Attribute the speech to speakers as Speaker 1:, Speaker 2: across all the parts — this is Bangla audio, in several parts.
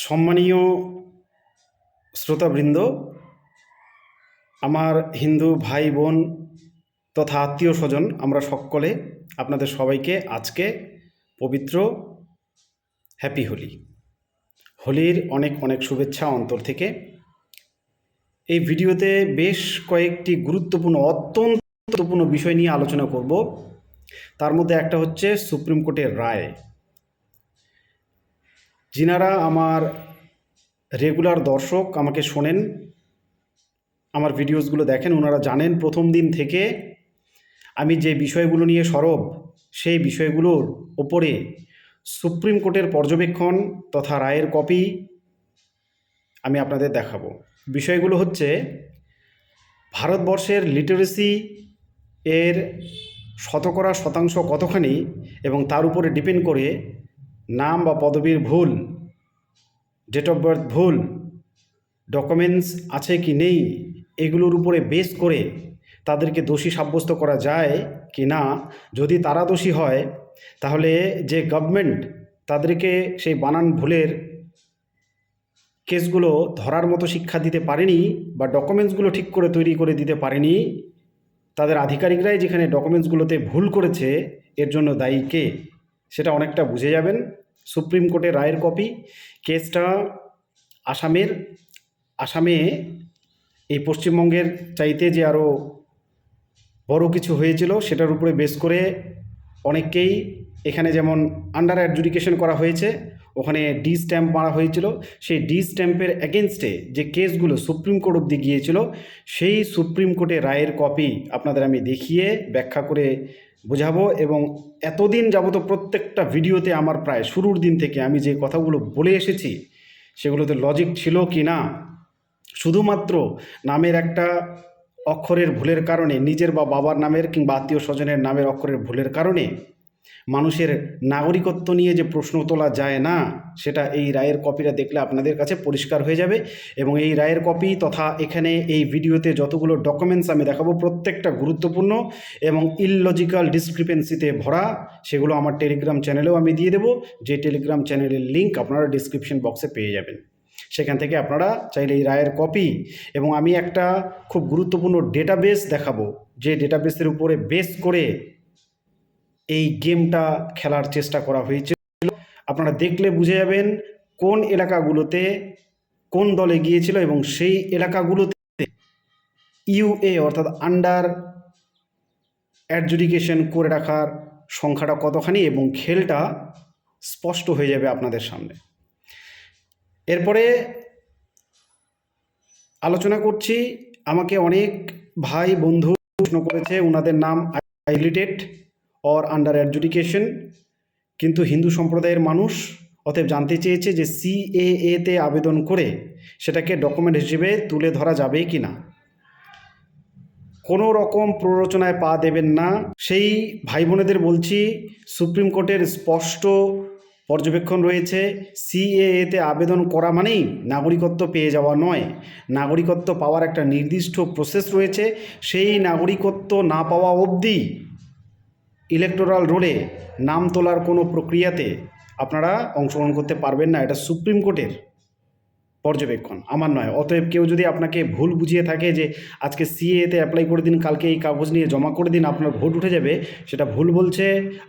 Speaker 1: সম্মানীয় শ্রোতাবৃন্দ, আমার হিন্দু ভাই বোন তথা আত্মীয় স্বজন, আমরা সকলে আপনাদের সবাইকে আজকে পবিত্র হ্যাপি হোলি, হোলির অনেক অনেক শুভেচ্ছা অন্তর থেকে। এই ভিডিওতে বেশ কয়েকটি অত্যন্ত গুরুত্বপূর্ণ বিষয় নিয়ে আলোচনা করব। তার মধ্যে একটা হচ্ছে সুপ্রিম কোর্টের রায়। যিনারা আমার রেগুলার দর্শক, আমাকে শোনেন, আমার ভিডিওসগুলো দেখেন, ওনারা জানেন প্রথম দিন থেকে আমি যে বিষয়গুলো নিয়ে সরব, সেই বিষয়গুলোর ওপরে সুপ্রিম কোর্টের পর্যবেক্ষণ তথা রায়ের কপি আমি আপনাদের দেখাবো। বিষয়গুলো হচ্ছে ভারতবর্ষের লিটারেসি এর শতাংশ কতখানি, এবং তার উপরে ডিপেন্ড করে নাম বা পদবীর ভুল, ডেট অফ বার্থ ভুল, ডকুমেন্টস আছে কি নেই, এগুলোর উপরে বেস করে তাদেরকে দোষী সাব্যস্ত করা যায় কি না। যদি তারা দোষী হয়, তাহলে যে গভর্নমেন্ট তাদেরকে সেই বানান ভুলের কেসগুলো ধরার মতো শিক্ষা দিতে পারেনি বা ডকুমেন্টসগুলো ঠিক করে তৈরি করে দিতে পারেনি, তাদের আধিকারিকরাই যেখানে ডকুমেন্টসগুলোতে ভুল করেছে, এর জন্য দায়ী কে, সেটা অনেকটা বুঝে যাবেন। সুপ্রিম কোর্টের রায়ের কপি। কেসটা আসামে এই পশ্চিমবঙ্গের চাইতে যে আরও বড় কিছু হয়েছিল, সেটার উপরে বেস করে অনেককেই এখানে যেমন আন্ডার অ্যাডজুডিকেশন করা হয়েছে, ওখানে ডি স্ট্যাম্প মারা হয়েছিল। সেই ডি স্ট্যাম্পের এগেনস্টে যে কেসগুলো সুপ্রিম কোর্ট অবধি গিয়েছিল, সেই সুপ্রিম কোর্টের রায়ের কপি আপনাদের আমি দেখিয়ে ব্যাখ্যা করে বোঝাবো। এবং এতদিন যাবত প্রত্যেকটা ভিডিওতে আমার প্রায় শুরুর দিন থেকে আমি যে কথাগুলো বলে এসেছি, সেগুলোতে লজিক ছিল কি না, শুধুমাত্র নামের একটা অক্ষরের ভুলের কারণে, নিজের বা বাবার নামের কিংবা আত্মীয় স্বজনের নামের অক্ষরের ভুলের কারণে মানুষের নাগরিকত্ব নিয়ে যে প্রশ্ন তোলা যায় না, সেটা এই রায়ের কপিটা দেখলে আপনাদের কাছে পরিষ্কার হয়ে যাবে। এবং এই রায়ের কপি তথা এখানে এই ভিডিওতে যতগুলো ডকুমেন্টস আমি দেখাবো, প্রত্যেকটা গুরুত্বপূর্ণ এবং ইললজিক্যাল ডিসক্রিপেন্সিতে ভরা। সেগুলো আমার টেলিগ্রাম চ্যানেলেও আমি দিয়ে দেবো, যে টেলিগ্রাম চ্যানেলের লিঙ্ক আপনারা ডিসক্রিপশন বক্সে পেয়ে যাবেন। সেখান থেকে আপনারা চাইলে এই রায়ের কপি, এবং আমি একটা খুব গুরুত্বপূর্ণ ডেটাবেস দেখাবো, যে ডেটাবেসের উপরে বেস করে এই গেমটা খেলার চেষ্টা করা হয়েছিল। আপনারা দেখলে বুঝে যাবেন কোন এলাকাগুলোতে কোন দলে গিয়েছিল, এবং সেই এলাকাগুলোতে ইউএ অর্থাৎ আন্ডার অ্যাডজুডিকেশন করে রাখার সংখ্যাটা কতখানি, এবং খেলটা স্পষ্ট হয়ে যাবে আপনাদের সামনে। এরপরে আলোচনা করছি, আমাকে অনেক ভাই বন্ধু প্রশ্ন করেছে, ওনাদের নাম আইলিটেড অর আন্ডার অ্যাডজুডিকেশন, কিন্তু হিন্দু সম্প্রদায়ের মানুষ, অতএব জানতে চেয়েছে যে সিএএতে আবেদন করে সেটাকে ডকুমেন্ট হিসেবে তুলে ধরা যাবে কি না। কোনো রকম প্ররোচনায় পা দেবেন না। সেই ভাই বোনেদের বলছি, সুপ্রিম কোর্টের স্পষ্ট পর্যবেক্ষণ রয়েছে, সিএএতে আবেদন করা মানেই নাগরিকত্ব পেয়ে যাওয়া নয়। নাগরিকত্ব পাওয়ার একটা নির্দিষ্ট প্রসেস রয়েছে। সেই নাগরিকত্ব না পাওয়া অবধি ইলেকটোরাল রোলে নাম তোলার কোনো প্রক্রিয়াতে আপনারা অংশগ্রহণ করতে পারবেন না। এটা সুপ্রিম কোর্টের পর্যবেক্ষণ, আমার নয়। অতএব কেউ যদি আপনাকে ভুল বুঝিয়ে থাকে যে আজকে সিএতে অ্যাপ্লাই করে দিন, কালকে এই কাগজ নিয়ে জমা করে দিন, আপনার ভোট উঠে যাবে, সেটা ভুল বলছে।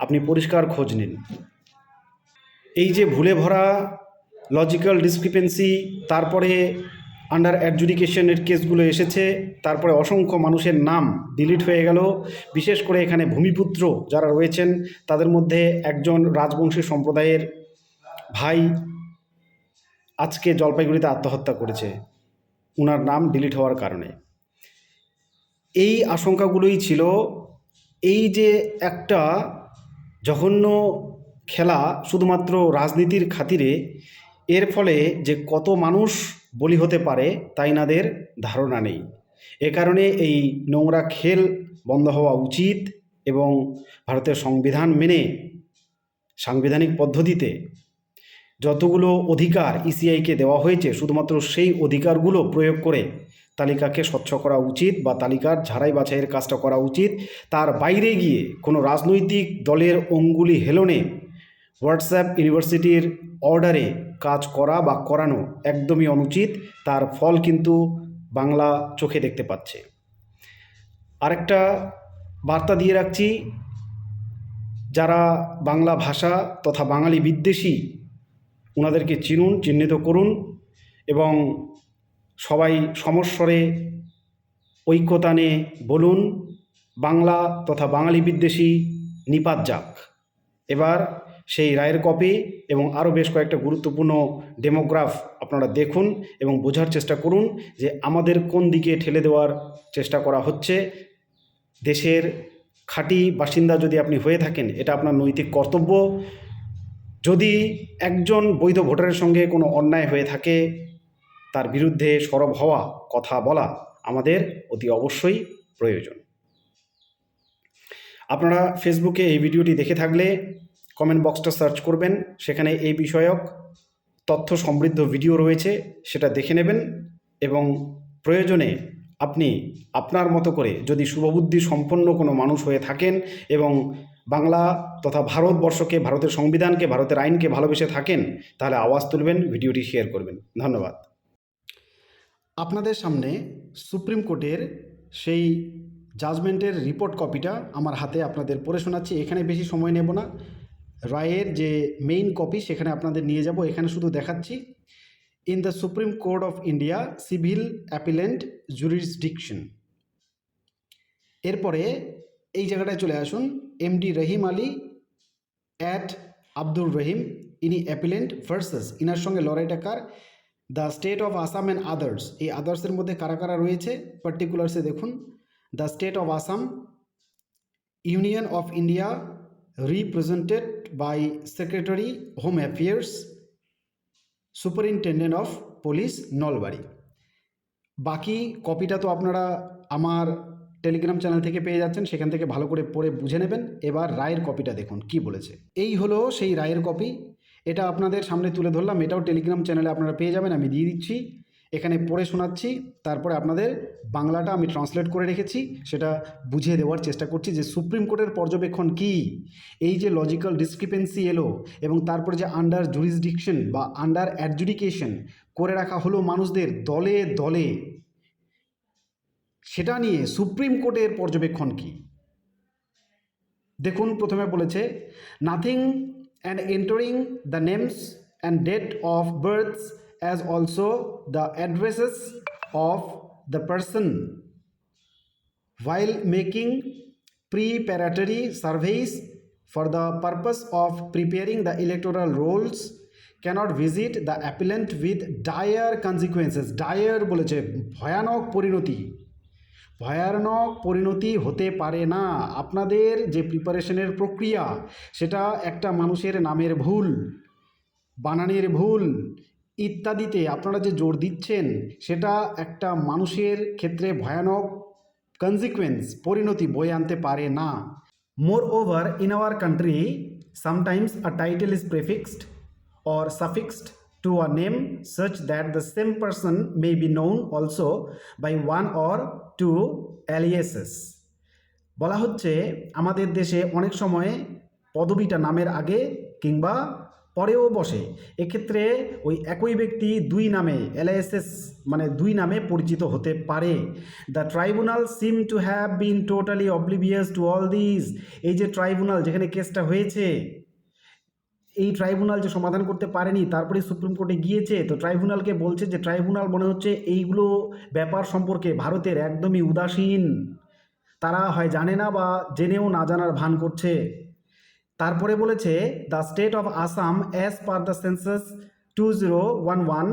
Speaker 1: আপনি পরিষ্কার খোঁজ নিন। এই যে ভুলে ভরা লজিক্যাল ডিসক্রিপেন্সি, তারপরে আন্ডার অ্যাডজুডিকেশনের কেসগুলো এসেছে, তারপরে অসংখ্য মানুষের নাম ডিলিট হয়ে গেল। বিশেষ করে এখানে ভূমিপুত্র যারা রয়েছেন, তাদের মধ্যে একজন রাজবংশী সম্প্রদায়ের ভাই আজকে জলপাইগুড়িতে আত্মহত্যা করেছে, ওনার নাম ডিলিট হওয়ার কারণে। এই আশঙ্কাগুলোই ছিল। এই যে একটা জঘন্য খেলা শুধুমাত্র রাজনীতির খাতিরে, এর ফলে যে কত মানুষ বলি হতে পারে তাই নাদের ধারণা নেই। এ কারণে এই নোংরা খেল বন্ধ হওয়া উচিত, এবং ভারতের সংবিধান মেনে সাংবিধানিক পদ্ধতিতে যতগুলো অধিকার ইসিআইকে দেওয়া হয়েছে, শুধুমাত্র সেই অধিকারগুলো প্রয়োগ করে তালিকাকে স্বচ্ছ করা উচিত, বা তালিকার ঝাড়াই বাছাইয়ের কাজটা করা উচিত। তার বাইরে গিয়ে কোনো রাজনৈতিক দলের অঙ্গুলি হেলনে হোয়াটসঅ্যাপ ইউনিভার্সিটির অর্ডারে কাজ করা বা করানো একদমই অনুচিত, তার ফল কিন্তু বাংলা চোখে দেখতে পাচ্ছে। আরেকটা বার্তা দিয়ে রাখছি, যারা বাংলা ভাষা তথা বাঙালি বিদ্বেষী ওনাদেরকে চিনুন, চিহ্নিত করুন এবং সবাই সমস্বরে ঐক্যতানে বলুন বাংলা তথা বাঙালি বিদ্বেষী নিপাত যাক। এবার সেই রায়ের কপি এবং আরও বেশ কয়েকটা গুরুত্বপূর্ণ ডেমোগ্রাফ আপনারা দেখুন এবং বোঝার চেষ্টা করুন যে আমাদের কোন দিকে ঠেলে দেওয়ার চেষ্টা করা হচ্ছে। দেশের খাঁটি বাসিন্দা যদি আপনি হয়ে থাকেন, এটা আপনার নৈতিক কর্তব্য। যদি একজন বৈধ ভোটারের সঙ্গে কোনো অন্যায় হয়ে থাকে, তার বিরুদ্ধে সরব হওয়া, কথা বলা আমাদের অতি অবশ্যই প্রয়োজন। আপনারা ফেসবুকে এই ভিডিওটি দেখে থাকলে কমেন্ট বক্সটা সার্চ করবেন, সেখানে এই বিষয়ক তথ্য সমৃদ্ধ ভিডিও রয়েছে, সেটা দেখে নেবেন এবং প্রয়োজনে আপনি আপনার মতো করে যদি শুভবুদ্ধি সম্পন্ন কোনো মানুষ হয়ে থাকেন এবং বাংলা তথা ভারতবর্ষকে, ভারতের সংবিধানকে, ভারতের আইনকে ভালোবেসে থাকেন, তাহলে আওয়াজ তুলবেন, ভিডিওটি শেয়ার করবেন। ধন্যবাদ। আপনাদের সামনে সুপ্রিম কোর্টের সেই জাজমেন্টের রিপোর্ট কপিটা আমার হাতে আপনাদের পড়ে শোনাচ্ছি। এখানে বেশি সময় নেব না, রায়ের যে মেইন কপি সেখানে আপনাদের নিয়ে যাব। এখানে শুধু দেখাচ্ছি, in the supreme court of India civil appellant jurisdiction. এরপরে এই জায়গাটায় চলে আসুন, এমডি রহিম আলী অ্যাট আব্দুর রহিম, ইনি অ্যাপিলেন্ট ভার্সেস, ইনার সঙ্গে লড়াইটা কার? The state of Assam and others. এই আদার্সের মধ্যে কারা কারা রয়েছে পার্টিকুলার্সে দেখুন, the state of Assam, union of India represented by secretary home affairs, superintendent of police Nalbari. বাকি কপিটা তো আপনারা আমার টেলিগ্রাম চ্যানেল থেকে পেয়ে যাচ্ছেন, সেখান থেকে ভালো করে পড়ে বুঝে নেবেন। এবার রায়ের কপিটা দেখুন কি বলেছে। এই হলো সেই রায়ের কপি, এটা আপনাদের সামনে তুলে ধরলাম, এটাও টেলিগ্রাম চ্যানেলে আপনারা পেয়ে যাবেন, আমি দিয়ে দিচ্ছি। এখানে পড়ে শোনাচ্ছি, তারপরে আপনাদের বাংলাটা আমি ট্রান্সলেট করে রেখেছি, সেটা বুঝিয়ে দেওয়ার চেষ্টা করছি যে সুপ্রিম কোর্টের পর্যবেক্ষণ কি, এই যে লজিক্যাল ডিসক্রিপেন্সি এলো এবং তারপরে যে আন্ডার জুরিসডিকশন বা আন্ডার অ্যাডজুডিকেশন করে রাখা হলো মানুষদের দলে দলে, সেটা নিয়ে সুপ্রিম কোর্টের পর্যবেক্ষণ কি দেখুন। প্রথমে বলেছে, nothing and entering the names and date of births as also the addresses of the person while making preparatory surveys for the purpose of preparing the electoral rolls cannot visit the appellant with dire consequences. Dire বলেছে ভয়ানক পরিণতি, ভয়ানক পরিণতি হতে পারে না। আপনাদের যে প্রিপারেশনের প্রক্রিয়া, সেটা একটা মানুষের নামের ভুল, বানানের ভুল ইত্যাদিতে আপনারা যে জোর দিচ্ছেন, সেটা একটা মানুষের ক্ষেত্রে ভয়ানক কনসিকুয়েন্স, পরিণতি বয়ে আনতে পারে না। Moreover in our country sometimes a title is prefixed or suffixed to a name such that the same person may be known also by one or two aliases. বলা হচ্ছে আমাদের দেশে অনেক সময় পদবিটা নামের আগে কিংবা পরেও বসে, এক্ষেত্রে ওই একই ব্যক্তি দুই নামে, এলএসএস মানে দুই নামে পরিচিত হতে পারে। The tribunal seem to have been totally oblivious to all this. এই যে ট্রাইব্যুনাল যেখানে কেসটা হয়েছে, এই ট্রাইব্যুনাল যে সমাধান করতে পারেনি, তারপরে সুপ্রিম কোর্টে গিয়েছে, তো ট্রাইব্যুনালকে বলছে যে ট্রাইব্যুনাল মনে হচ্ছে এইগুলো ব্যাপার সম্পর্কে ভারতের একদমই উদাসীন, তারা হয় জানে না বা জেনেও না জানার ভান করছে। তারপরে বলেছে, the state of Assam as per the census 2011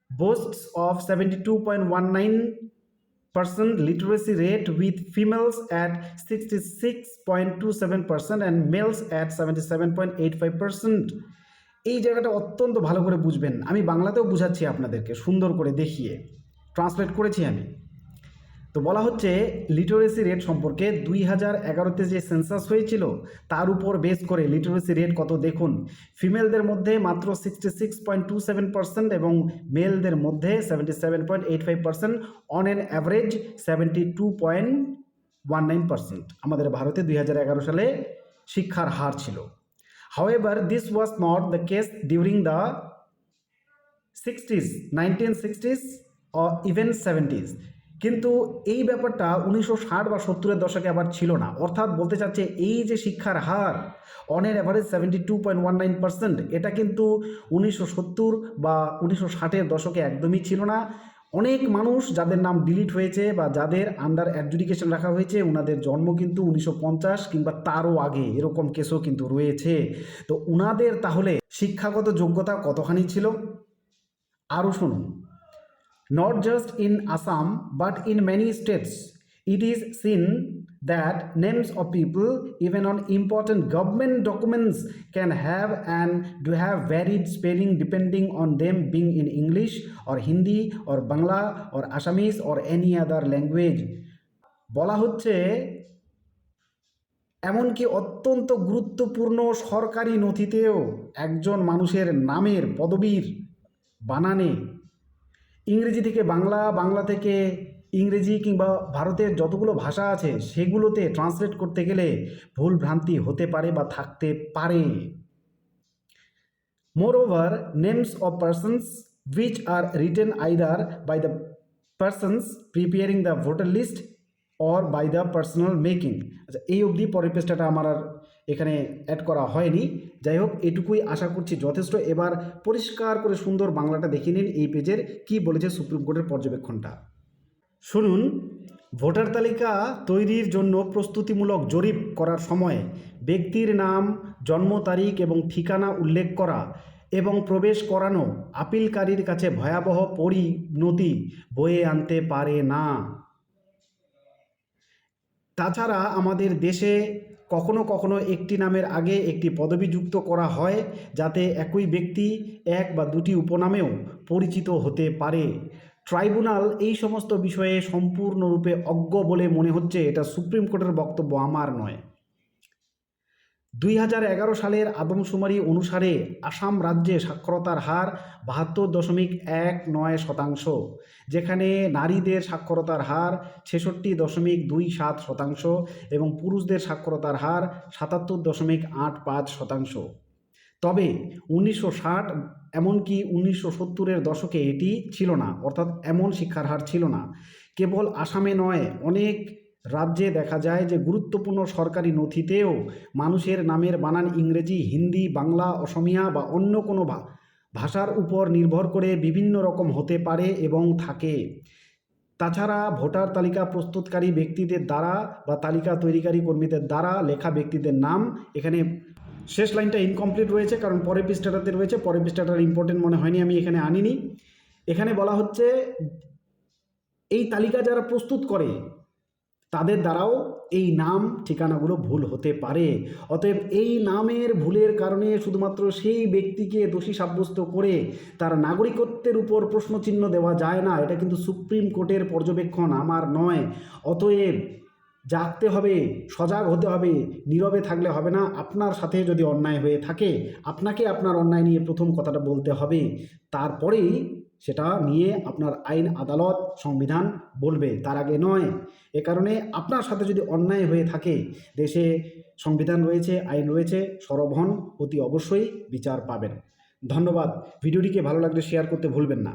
Speaker 1: boasts of 72.19% literacy rate with females at 66.27% and males at 77.85%. এই জায়গাটা অত্যন্ত ভালো করে বুঝবেন, আমি বাংলাতেও বুঝাচ্ছি আপনাদেরকে সুন্দর করে দেখিয়ে, ট্রান্সলেট করেছি আমি। তো বলা হচ্ছে লিটারেসি রেট সম্পর্কে 2011-তে যে সেন্সাস হয়েছিল তার উপর বেস করে লিটারেসি রেট কত দেখুন। ফিমেলদের মধ্যে মাত্র 66.27% এবং মেলদের মধ্যে 77.85%, অন অ্যান অ্যাভারেজ 72.19% আমাদের ভারতে 2011 সালে শিক্ষার হার ছিল। However this was not the case during the sixties, 1960s or even 70s। কিন্তু এই ব্যাপারটা 1960 বা 70-এর দশকে আবার ছিল না। অর্থাৎ বলতে চাচ্ছে এই যে শিক্ষার হার অন এন অ্যাভারেজ 72.19%, এটা কিন্তু 1970 বা 1960-এর দশকে একদমই ছিল না। অনেক মানুষ যাদের নাম ডিলিট হয়েছে বা যাদের আন্ডার অ্যাডজুডিকেশন রাখা হয়েছে, ওনাদের জন্ম কিন্তু 1950 কিংবা তারও আগে, এরকম কেসও কিন্তু রয়েছে। তো ওনাদের তাহলে শিক্ষাগত যোগ্যতা কতখানি ছিল আরও শুনুন। Not just in Assam but in many states, it is seen that names of people, even on important government documents, can have and do have varied spelling depending on them being in English or Hindi or Bangla or Assamese or any other language। বলা হচ্ছে এমনকি অত্যন্ত গুরুত্বপূর্ণ সরকারি নথিতেও একজন মানুষের নামের পদবীর বানানে ইংরেজি থেকে বাংলা, বাংলা থেকে ইংরেজি কিংবা ভারতের যতগুলো ভাষা আছে সেগুলোতে ট্রান্সলেট করতে গেলে ভুল ভ্রান্তি হতে পারে বা থাকতে পারে। Moreover, names of persons which are written either by the persons preparing the voter list or by the personal making। আচ্ছা, এই অবধি পরের পেজটা আমার আর এখানে অ্যাড করা হয়নি। যাই হোক, এটুকুই আশা করছি যথেষ্ট। এবার পরিষ্কার করে সুন্দর বাংলাটা দেখে নিন এই পেজের কি বলেছে সুপ্রিম কোর্টের পর্যবেক্ষণটা। শুনুন, ভোটার তালিকা তৈরির জন্য প্রস্তুতিমূলক জরিপ করার সময় ব্যক্তির নাম, জন্ম তারিখ এবং ঠিকানা উল্লেখ করা এবং প্রবেশ করানো আপিলকারীর কাছে ভয়াবহ পরিণতি বয়ে আনতে পারে না। তাছাড়া আমাদের দেশে কখনো কখনো একটি নামের আগে একটি পদবি যুক্ত করা হয় যাতে একই ব্যক্তি এক বা দুটি উপনামেও পরিচিত হতে পারে। ট্রাইব্যুনাল এই সমস্ত বিষয়ে সম্পূর্ণরূপে অজ্ঞ বলে মনে হচ্ছে। এটা সুপ্রিম কোর্টের বক্তব্য, আমার নয়। 2011 সালের আদমশুমারি অনুসারে আসাম রাজ্যে সাক্ষরতার হার 72.19%, যেখানে নারীদের সাক্ষরতার হার 66.27% এবং পুরুষদের সাক্ষরতার হার 77.85%। তবে 1960 এমনকি 1970-এর দশকে এটি ছিল না, অর্থাৎ এমন শিক্ষার হার ছিল না। কেবল আসামে নয়, অনেক রাজ্যে দেখা যায় যে গুরুত্বপূর্ণ সরকারি নথিতেও মানুষের নামের বানান ইংরেজি, হিন্দি, বাংলা, অসমিয়া বা অন্য কোনো ভাষার উপর নির্ভর করে বিভিন্ন রকম হতে পারে এবং থাকে। তাছাড়া ভোটার তালিকা প্রস্তুতকারী ব্যক্তিদের দ্বারা বা তালিকা তৈরিকারী কর্মীদের দ্বারা লেখা ব্যক্তিদের নাম, এখানে শেষ লাইনটা ইনকমপ্লিট রয়েছে কারণ পরের পৃষ্ঠাটাতে রয়েছে, পরের পৃষ্ঠাটার ইম্পর্টেন্ট মনে হয়নি, আমি এখানে আনিনি। এখানে বলা হচ্ছে এই তালিকা যারা প্রস্তুত করে তাদের দ্বারাও এই নাম ঠিকানাগুলো ভুল হতে পারে। অতএব এই নামের ভুলের কারণে শুধুমাত্র সেই ব্যক্তিকে দোষী সাব্যস্ত করে তার নাগরিকত্বের উপর প্রশ্নচিহ্ন দেওয়া যায় না। এটা কিন্তু সুপ্রিম কোর্টের পর্যবেক্ষণ, আমার নয়। অতএব জাগতে হবে, সজাগ হতে হবে, নীরবে থাকলে হবে না। আপনার সাথে যদি অন্যায় হয়ে থাকে আপনাকে আপনার অন্যায় নিয়ে প্রথম কথাটা বলতে হবে, তারপরেই সেটা নিয়ে আপনার আইন, আদালত, সংবিধান বলবে, তার আগে নয়। এ কারণে আপনার সাথে যদি অন্যায় হয়ে থাকে, দেশে সংবিধান রয়েছে, আইন রয়েছে, সরব হন, অতি অবশ্যই বিচার পাবেন। ধন্যবাদ। ভিডিওটিকে ভালো লাগলে শেয়ার করতে ভুলবেন না।